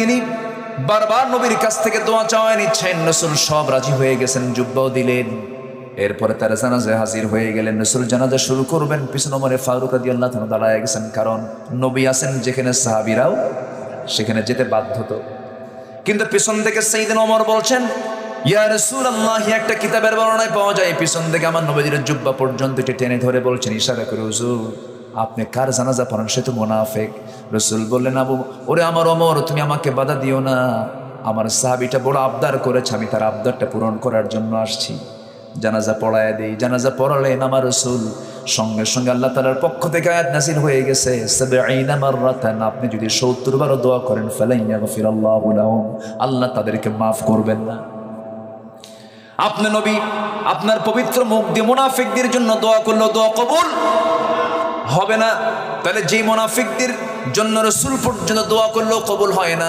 তিনি বারবার নবীর কাছ থেকে দোয়া চাওয়া নিচ্ছেন। রাসূল সব রাজি হয়ে গেছেন, জুব্বাও দিলেন। এরপরে তারা জানাজায় হাজির হয়ে গেলেন। রাসূল জানাজা শুরু করবেন, পিছনে ওমর ফারুক রাদিয়াল্লাহু তাআলা দাঁড়ায় গেছেন, কারণ নবী আছেন যেখানে সাহাবীরাও সেখানে যেতে বাধ্য। তো কিন্তু পিছন থেকে সাইয়েদনা ওমর বলছেন, ইয়া রাসূলুল্লাহ, একটা কিতাবের বর্ণনায় পাওয়া যায় পিছন থেকে আমার নবীর জুব্বা পর্যন্ত টেনে ধরে বলছেন, ইশারা করে, হুজুর আপনি কার জানাজা পড়ান, সে তো মুনাফিক। রাসূল বললেন, ওরে আমার ওমর, তুমি আমাকে বাধা দিও না, আমার সাহাবীটা বড় আবদার করেছে, আমি তার আবদারটা পূরণ করার জন্য আসছি, জানাজা পড়ায় দেই। জানাজা পড়ালেন আমার রাসূল, সঙ্গে সঙ্গে আল্লাহ তাআলার পক্ষ থেকে আয়াত নাযিল হয়ে গেছে, ৭০ মাররাতান, আপনি যদি ৭০ বার দোয়া করেন, ফালান ইয়াগফিরাল্লাহু লাহুম, আল্লাহ তাদেরকে মাফ করবেন না। আপনি নবী আপনার পবিত্র মুখ দিয়ে মুনাফিকদের জন্য দোয়া করলেও দোয়া কবুল হবে না, তাহলে যে মুনাফিকদের জন্য রাসূল পর্যন্ত দোয়া করলেও কবুল হয় না,